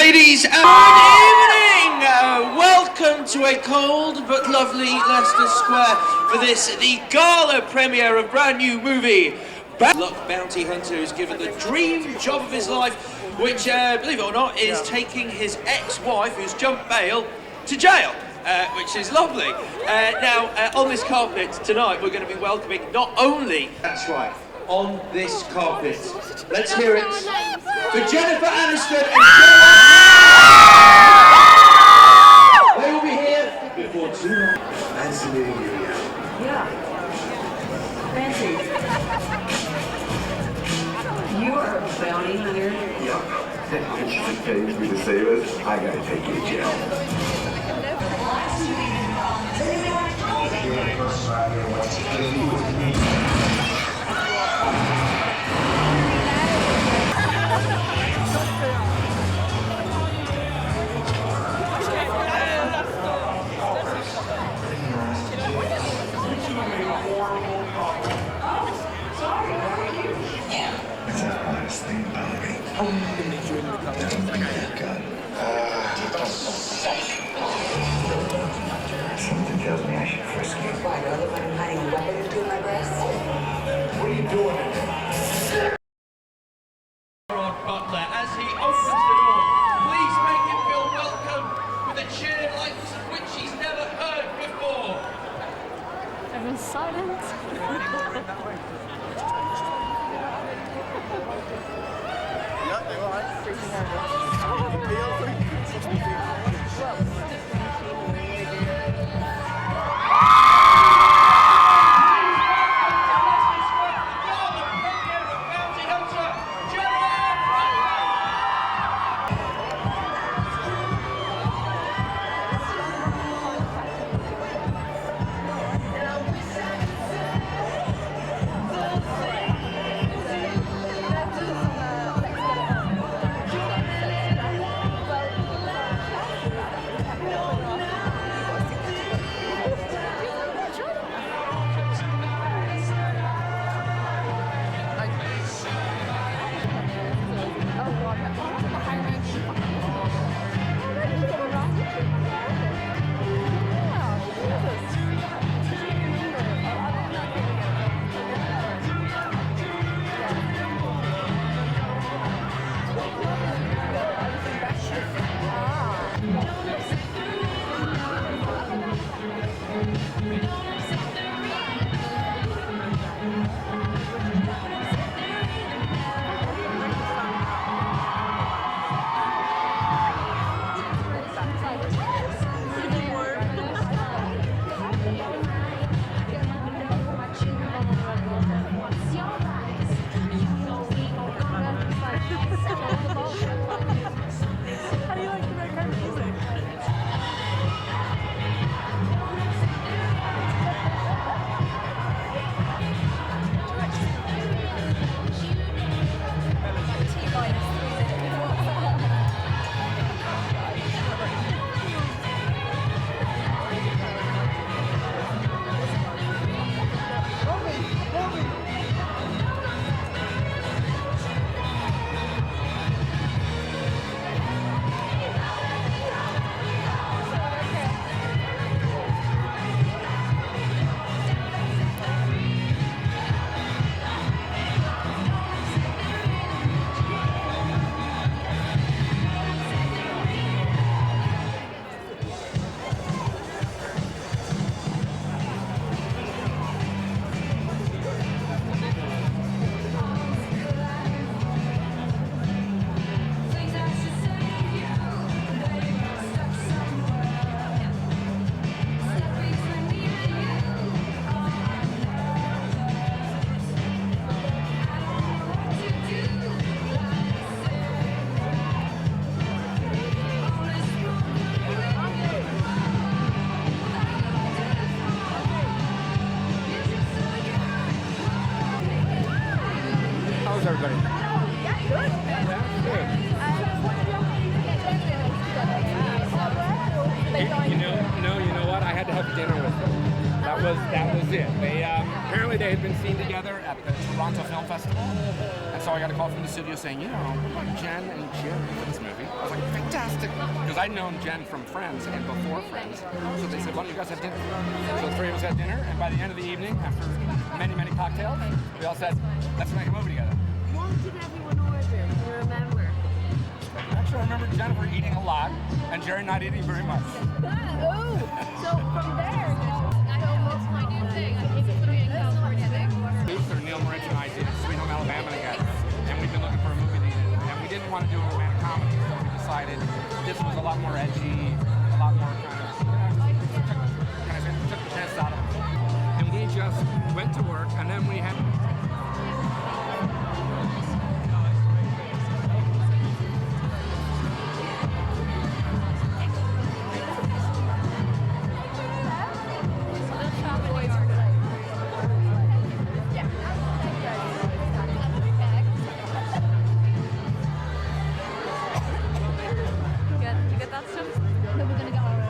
Ladies and good evening! Welcome to a cold but lovely Leicester Square for the gala premiere of brand new movie Luck Bounty Hunter is given the dream job of his life, which, believe it or not, is taking his ex-wife, who's jumped bail, to jail, which is lovely. Now, on this carpet tonight, we're going to be welcoming not only... That's right, on this carpet. Let's hear it for Jennifer Aniston and Gerard. They will be here before too long. Fancy meeting you again. Yeah. Fancy. You are a bounty hunter. Yep. She pays me to save us. I gotta take you to jail. It's the hardest thing about me. Something tells me I should frisk you. Why, do I look like I'm hiding a weapon between my breasts? What are you doing in there? Gerard Butler, as he opens the door, please make him feel welcome with a cheer like which he's never heard before. Everyone's silent. How's everybody? You know what? I had to have dinner with them. That that was it. They apparently they had been seen together at the Toronto Film Festival, and so I got a call from the studio saying, you know, Jen and Jim for this movie. I was like, fantastic, because I'd known Jen from Friends and before Friends. So they said, why don't you guys have dinner? So the three of us had dinner, and by the end of the evening, after many cocktails, we all said, let's make a movie together. What did everyone order? Do you remember? Actually, I remember Jennifer eating a lot, and Jerry not eating very much. Oh, so from there, I know most my new thing. I think it's going to be in California. Neil Moritz and I did Sweet Home Alabama together, and we've been looking for a movie to do, and we didn't want to do a romantic comedy, so we decided this was a lot more edgy, a lot more kind of, took the chance out of it. And we just went to work, and then we had... You get that stuff? No, we're going to get our own.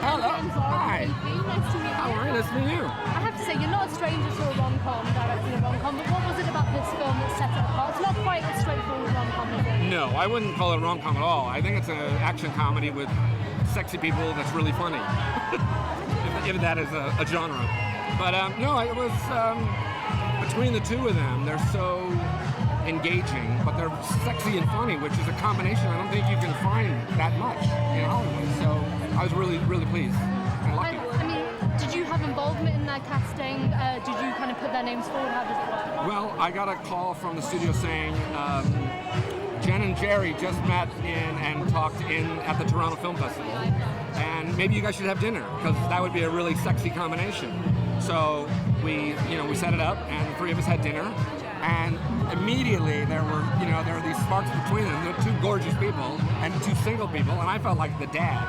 Hello. Hi. Nice to meet you. How are you? Nice to meet you. I have to say, you're not a stranger to a rom-com, directing a rom-com, but what was it about this film that set it apart? It's not quite a straightforward rom-com, is it? No, I wouldn't call it a rom-com at all. I think it's an action comedy with sexy people that's really funny. if that is a genre. But no, it was between the two of them, they're so engaging, but they're sexy and funny, which is a combination I don't think you can find that much in Hollywood. So I was really pleased and lucky. I mean, did you have involvement in their casting? Did you kind of put their names forward? How does it work? Well, I got a call from the studio saying Jen and Jerry just met in and talked in at the Toronto Film Festival, and maybe you guys should have dinner because that would be a really sexy combination. So we set it up, and the three of us had dinner, and immediately there were these sparks between them. There were two gorgeous people and two single people, and I felt like the dad.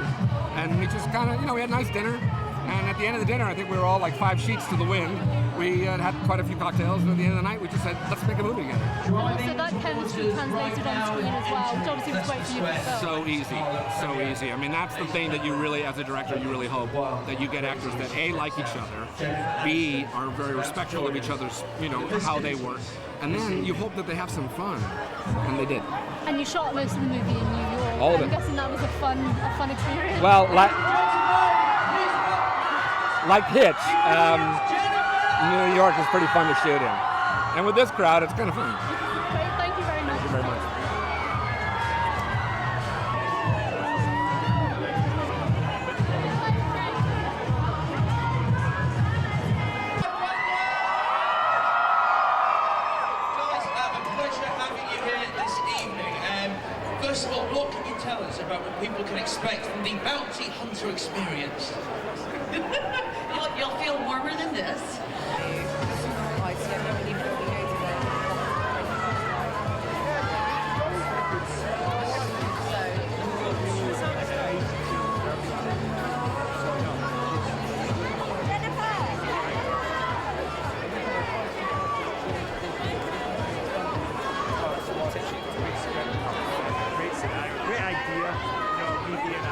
And we just kind of, we had a nice dinner. And at the end of the dinner, I think we were all like 5 sheets to the wind. We had quite a few cocktails, and at the end of the night, we just said, let's make a movie together. So that chemistry translated on screen as well, which obviously was great for you as well. So easy. I mean, that's the thing that you really, as a director, you really hope that you get actors that A, like each other, B, are very respectful of each other's, how they work, and then you hope that they have some fun, and they did. And you shot most of the movie in New York. All of it. I'm guessing that was a fun experience. Well, like Hitch, New York is pretty fun to shoot in. And with this crowd, it's kind of fun. Great, thank you very much. Thank you very much. Guys, a pleasure having you here this evening. First of all, what can you tell us about what people can expect from the Bounty Hunter experience? You'll feel warmer than this. Great idea, me being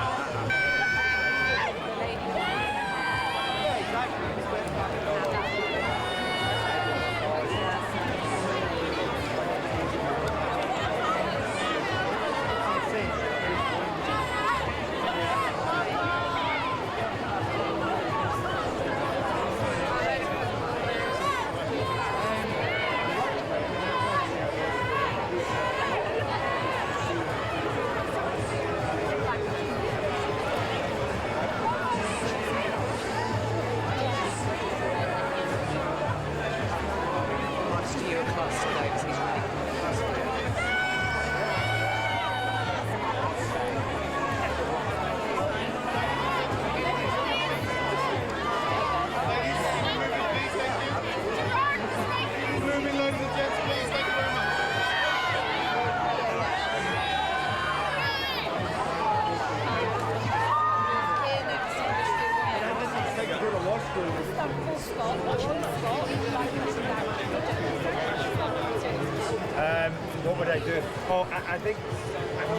What would I do? Oh, I think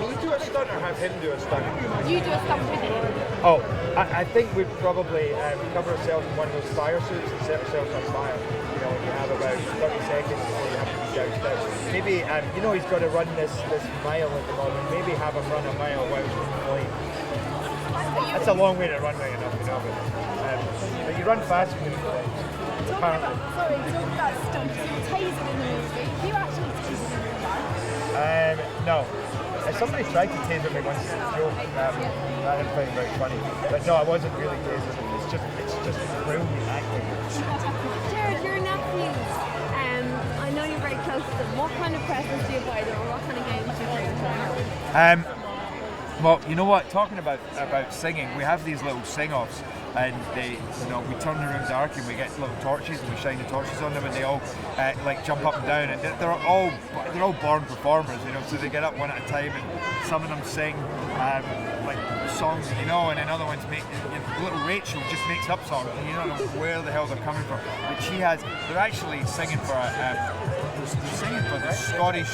me do a stunt or have him do a stunt? You do a stunt with him. Oh, I think we'd probably cover ourselves in one of those fire suits and set ourselves on fire. You know, you have about 30 seconds before you have to be doused out. Maybe, you know, he's got to run this mile at the moment. Maybe have him run a mile while he's in flight. That's a long way to run, right enough, you know. But you run fast when you're flying. Apparently. Sorry, talking about stunts. You tasered in the movie. Do you actually taser in real life? No. Somebody tried to taser me once as a joke. I didn't find it very funny. But no, I wasn't really tasering. It's just brilliant acting. Gerard, your nephews. I know you're very close to them. What kind of presents do you buy them, or what kind of games do you bring them? Well, you know what? Talking about singing, we have these little sing-offs, and we turn the room dark and we get little torches and we shine the torches on them, and they all like jump up and down, and they're all born performers, you know. So they get up one at a time, and some of them sing like songs that you know, and then other ones make. Little Rachel just makes up songs, and you don't know where the hell they're coming from. But they're actually singing for the Scottish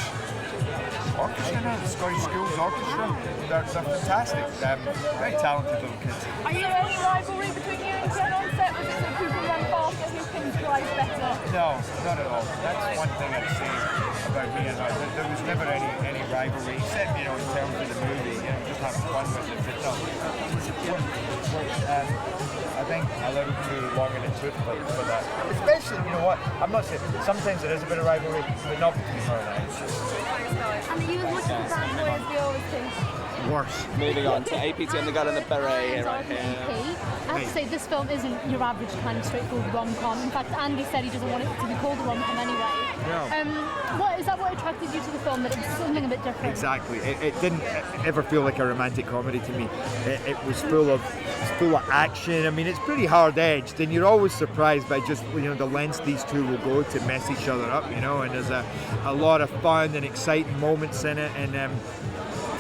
Orchestra now, the Scottish Schools Orchestra. They're fantastic. Very talented little kids. Are you any rivalry between you and Jen on set? Was it sort of who can run faster, who can drive better? No, not at all. That's one thing I'd say about me and her. There was never any rivalry, except, you know, in terms of the movie, you know, just having fun with it. But no, I think a little too long in the tooth for that. Especially, you know what, I'm not saying, sometimes there is a bit of rivalry, but not between her and I. And are you as much of a bad boy as we always think? Worse. Moving on to APT and the girl in the beret right here. I have to say, this film isn't your average kind of straightforward rom-com. In fact, Andy said he doesn't want it to be called a rom-com anyway. No. Is that what attracted you to the film, that it was something a bit different? Exactly. It didn't ever feel like a romantic comedy to me. It was full of action. I mean, it's pretty hard-edged, and you're always surprised by just, you know, the lengths these two will go to mess each other up, you know. And there's a lot of fun and exciting moments in it, and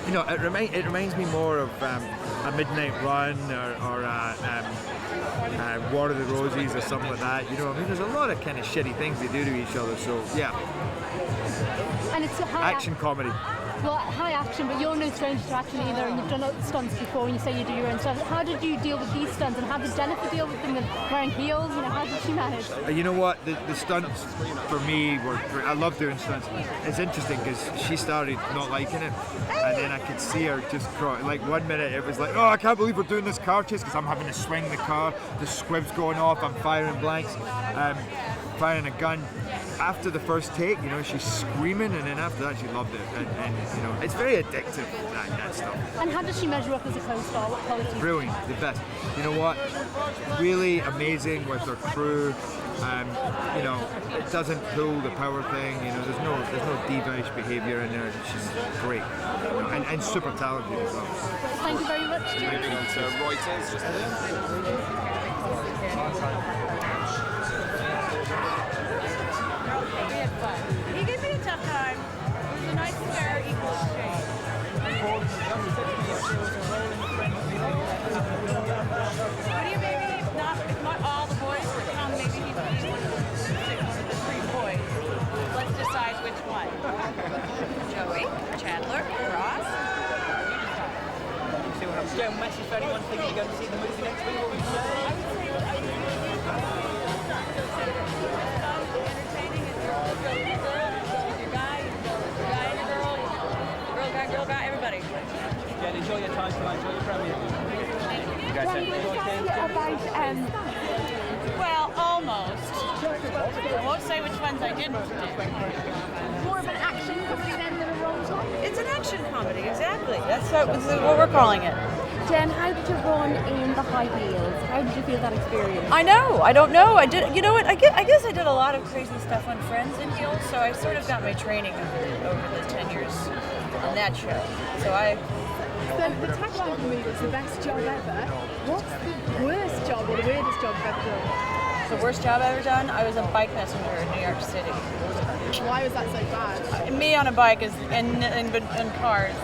you know, it reminds me more of a Midnight Run or War of the Roses or something like that. You know, I mean, there's a lot of kind of shitty things they do to each other. So yeah, and it's a high action comedy. Well, high action, but you're no stranger to action either, and you've done stunts before, and you say you do your own stuff. How did you deal with these stunts, and how did Jennifer deal with them, with wearing heels? You know, how did she manage? You know what, the stunts for me were great. I love doing stunts. It's interesting because she started not liking it, and then I could see her just cry. Like 1 minute it was like, oh, I can't believe we're doing this car chase because I'm having to swing the car, the squib's going off, I'm firing blanks, firing a gun. After the first take, you know, she's screaming, and then after that she loved it, and you know, it's very addictive, that stuff. And how does she measure up as a co-star? What qualities? Brilliant, the best. You know what, really amazing with her crew. You know, it doesn't pull the power thing, you know, there's no diva-ish behaviour in there. She's great, you know, and super talented as well. Thank you very much. Moving on to Reuters, just there. He gave me a tough time. It was a nice, fair, equal exchange. What do you maybe, if not all the boys would come, maybe he'd be one of the 3 boys. Let's decide which one. Joey, Chandler, Ross. See what I'm doing. Message for anyone thinking you're going to see the movie next week. What would you say? Girl, guy, everybody. Yeah, enjoy your time tonight. Enjoy your premiere. You guys have Well, almost. I won't say which ones I didn't do. More of an action comedy than a rom-com? It's an action comedy, exactly. That's what we're calling it. Jen, how did you run in the high heels? How did you feel that experience? I know. I don't know. I did. You know what? I guess I did a lot of crazy stuff on Friends in heels, so I sort of got my training over the 10 years on that show. So The tagline for me was the best job ever. What's the worst job or the weirdest job you've ever done? the worst job I've ever done, I was a bike messenger in New York City. Why was that so bad? Me on a bike is in cars is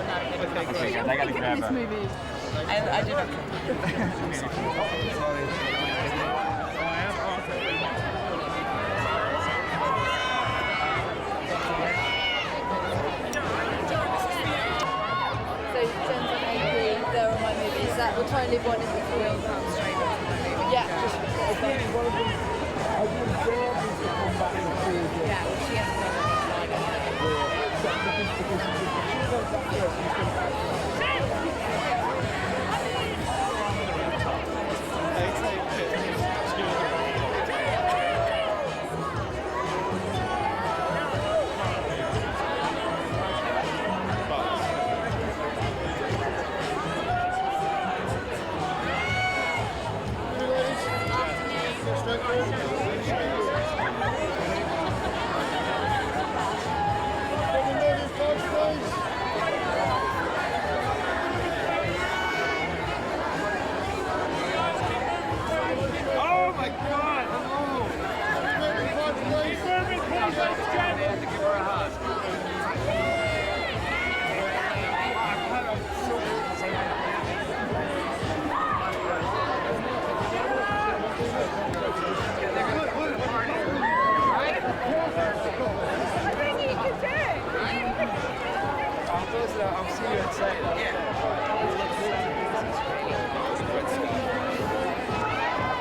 not a good Okay, I gotta grab this movie. I did okay. live one in this world without strangers. Yeah. Yeah, she has I'll see you inside.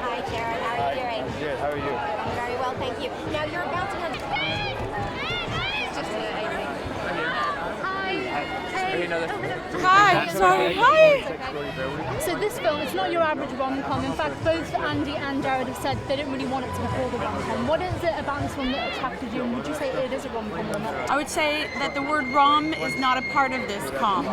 Hi, Gerard. How are you doing? Good, how are you? I'm very well, thank you. Now you're about to have. Hi, sorry. Hi. So this film, it's not your average rom-com. In fact, both Andy and Gerard have said they don't really want it to be called a rom-com. What is it about this film that attracted you, and would you say it is a rom-com or not? I would say that the word rom is not a part of this com,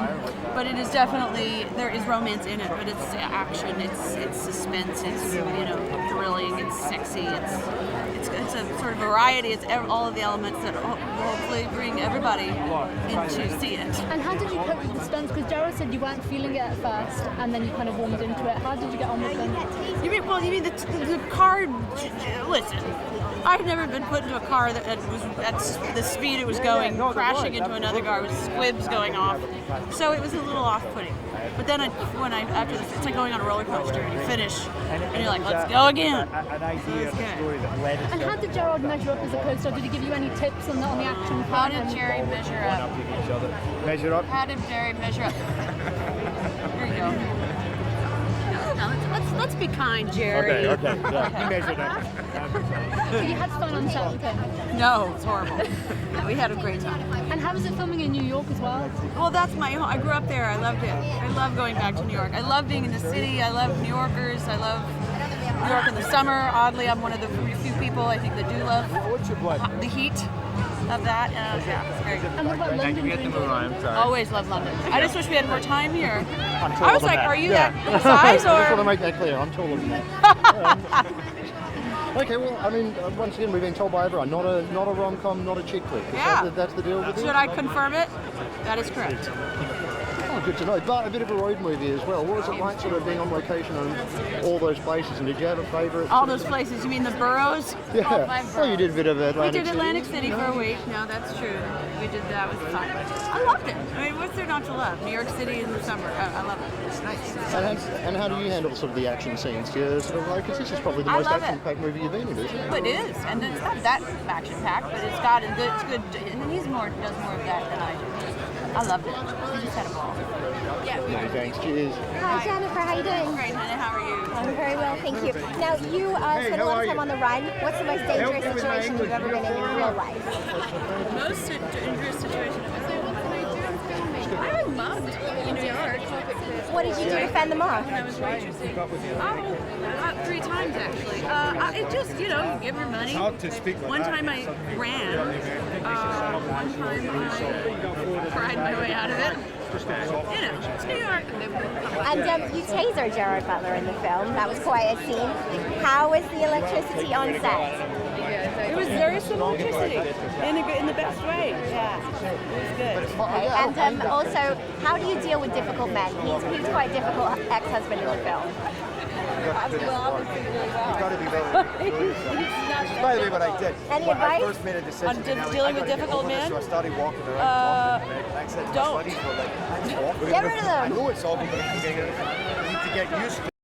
but it is definitely, there is romance in it, but it's action, it's suspense, it's, you know, thrilling, it's sexy, it's a sort of variety, it's all of the elements that will hopefully bring everybody in to see it. And how did you cope with the stunts? Because Gerard said you weren't feeling it at first, and then you kind of warmed into it. How did you get on with them? You mean the car? Listen, I've never been put into a car that was at the speed it was going, crashing into another car with squibs going off. So it was a little off-putting. But then after this, it's like going on a roller coaster, and you finish, and you're like, let's go again. And how did Gerard measure up as a co-star? Did he give you any tips on the action How part? did Jerry measure up? Measure up. How did Jerry measure up? Here you go. No, let's be kind, Jerry. Okay, yeah. You measured up. So you had fun on set with him? No, it's horrible. We had a great time. And how was it filming in New York as well? Well, that's my home. I grew up there. I loved it. I love going back to New York. I love being in the city. I love New Yorkers. I love New York in the summer. Oddly, I'm one of the few people I think that do love the heat of that. Yeah, it's very good. And what about London? Always love London. I just wish we had more time here. I was like, are you that size or? I just want to make that clear. I'm taller than that. Okay, well, I mean, once again, we've been told by everyone, not a rom-com, not a chick flick. That's the deal with it? Should I confirm it? That is correct. Oh, good to know. But a bit of a road movie as well. What was it like sort of being on location on all those places? And did you have a favourite? All those places. You mean the boroughs? Yeah. All 5 boroughs. Oh, you did a bit of Atlantic City. We did Atlantic City for a week. No, that's true. We did that. It was fun. I loved it. I mean, what's there not to love? New York City in the summer. I love it. It's nice. And how do you handle sort of the action scenes? Do you sort of like, because this is probably the most action-packed movie you've been in, isn't it? It is, and it's not that action-packed, but it's got it's good, and he does more of that than I do. I loved it. We just had a ball. Yeah. No, thanks. Cheers. Hi, Jennifer. How are you doing? Great, honey. How are you? I'm very well, thank you. Now, you spend a lot of time on the run. What's the most dangerous situation you've ever been in your real life? Most dangerous situation I've ever been in. I was mugged in New York. What did you do to fend them off? When I was waitressing. 3 times actually. I just, you give your money. One time I ran. One time I cried my way out of it. It's New York. And you taser Gerard Butler in the film. That was quite a scene. How was the electricity on set? It was very some electricity in the best way. Yeah, it was good. Okay. And also, how do you deal with difficult men? He's quite a difficult ex-husband in the film. Obviously really well. You've got to be very By the way, what I did, Any when advice? I first made a decision, On dealing with difficult men? so I started walking around. I said, my don't. buddies were like, Get rid of them. I know it's all, but you need to get used to